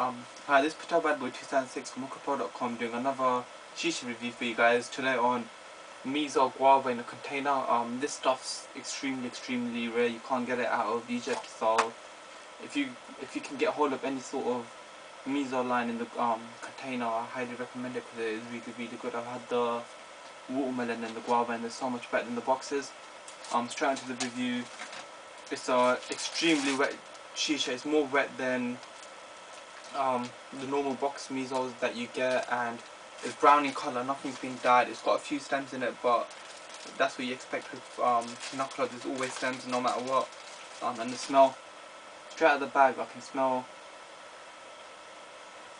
Hi, this is Petal Bad Boy 276 from HOOKAH.com doing another Shisha review for you guys today on Mizo Guava in a container. This stuff's extremely rare. You can't get it out of Egypt, so if you can get hold of any sort of Mizo line in the container, I highly recommend it because it is really good. I've had the watermelon and the guava, and they're so much better than the boxes. Straight into the review. It's extremely wet Shisha. It's more wet than the normal box Mizos that you get, and it's brown in colour, nothing's been dyed. It's got a few stems in it, but that's what you expect with Nakhla. There's always stems no matter what. And the smell, straight out of the bag, I can smell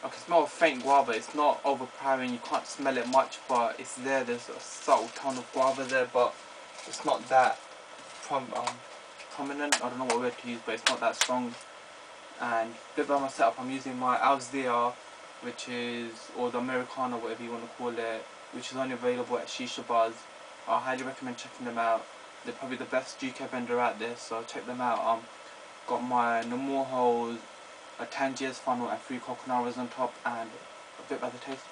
a faint guava. It's not overpowering, you can't smell it much, but it's there. There's a subtle tone of guava there, but it's not that prominent. I don't know what word to use, but it's not that strong. And a bit about my setup, I'm using my INSDIE, which is, or the Americano, whatever you want to call it, which is only available at Shisha bars. I highly recommend checking them out. They're probably the best UK vendor out there, so check them out. Got my normal holes, a Tangiers funnel and 3 coconaras on top, and a bit about the taste.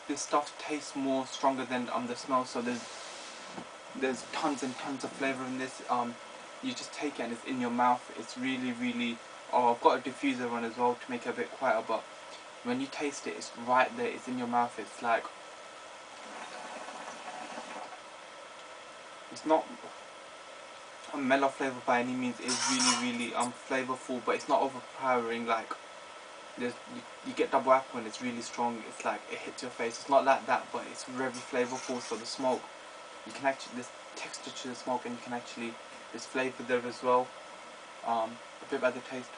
This stuff tastes more stronger than the smell, so there's tons and tons of flavour in this. You just take it and it's in your mouth. It's really oh, I've got a diffuser on as well to make it a bit quieter, but when you taste it, it's right there, it's in your mouth. It's like, it's not a mellow flavour by any means. It's really flavourful, but it's not overpowering. Like, you get double apple and it's really strong. It's like it hits your face. It's not like that, but it's very flavourful. So the smoke, you can actually, there's texture to the smoke, and you can actually, there's flavour there as well. A bit about the taste.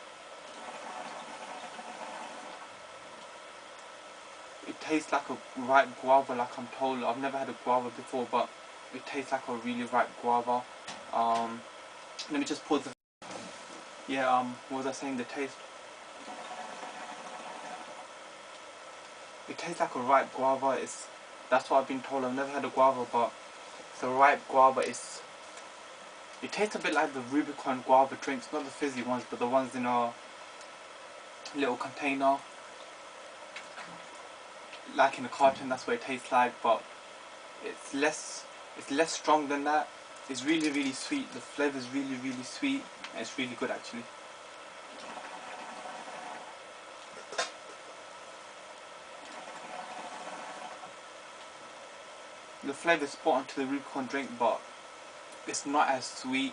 It tastes like a ripe guava, like I'm told. I've never had a guava before, but it tastes like a really ripe guava. Let me just pause the. Yeah. What was I saying? The taste. It tastes like a ripe guava. That's what I've been told. I've never had a guava, but it's a ripe guava. It tastes a bit like the Rubicon guava drinks, not the fizzy ones, but the ones in a little container, like in a carton. That's what it tastes like, but it's less strong than that. It's really sweet. The flavour is really sweet, and it's really good actually. The flavour is spot on to the Rubicon drink, but it's not as sweet.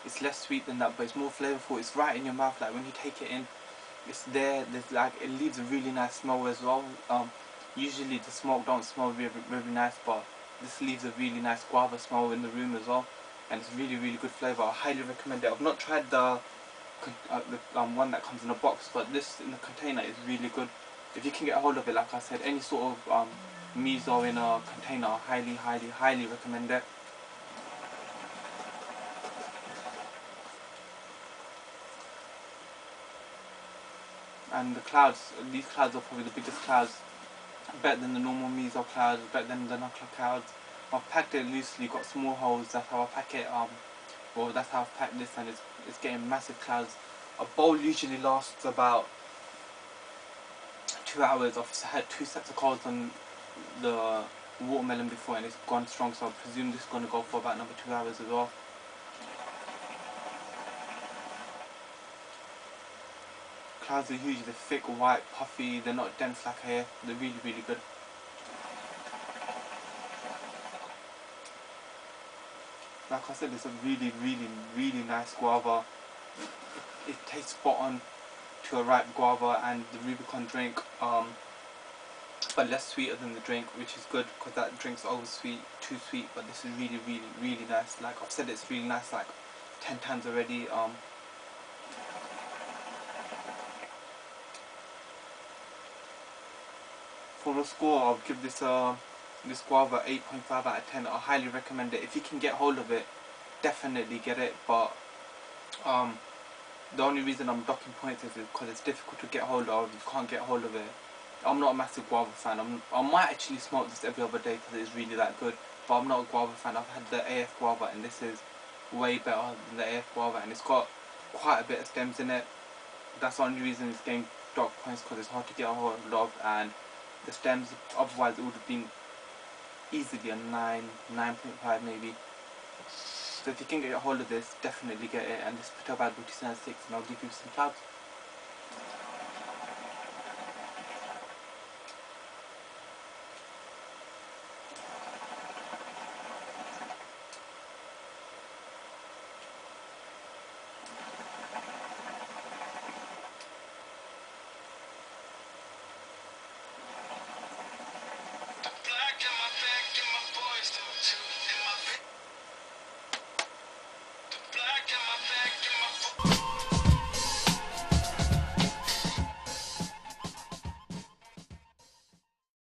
It's less sweet than that, but it's more flavourful. It's right in your mouth. Like when you take it in, it's there. There's like, it leaves a really nice smell as well. Usually the smoke don't smell very nice, but this leaves a really nice guava smell in the room as well, and it's really good flavour. I highly recommend it. I've not tried the one that comes in a box, but this in the container is really good. If you can get a hold of it, like I said, any sort of Mizo in a container, I highly recommend it. And the clouds, these clouds are probably the biggest clouds, better than the normal Mizo clouds, better than the Nakhla clouds. I've packed it loosely, got small holes, that's how I pack it. Well, that's how I've packed this, and it's getting massive clouds. A bowl usually lasts about 2 hours. I've had 2 sets of cards on the watermelon before, and it's gone strong, so I presume this is going to go for about another 2 hours as well. Clouds are huge. They're thick, white, puffy. They're not dense like hair. They're really good. Like I said, it's a really nice guava. It tastes spot on to a ripe guava and the Rubicon drink, but less sweeter than the drink, which is good because that drink's over sweet, too sweet. But this is really nice. Like I've said, it's really nice like 10 times already. For a score, I'll give this guava 8.5 out of 10. I highly recommend it. If you can get hold of it, definitely get it. But the only reason I'm docking points is because it's difficult to get hold of. You can't get hold of it I'm not a massive guava fan. I might actually smoke this every other day because it's really that good. But I'm not a guava fan. I've had the AF guava and this is way better than the AF guava, and it's got quite a bit of stems in it. That's the only reason it's getting dark points, because it's hard to get a hold of, and the stems, otherwise it would have been easily a 9, 9.5 maybe. So if you can get a hold of this, definitely get it, and just put up at 6 and I'll give you some tabs.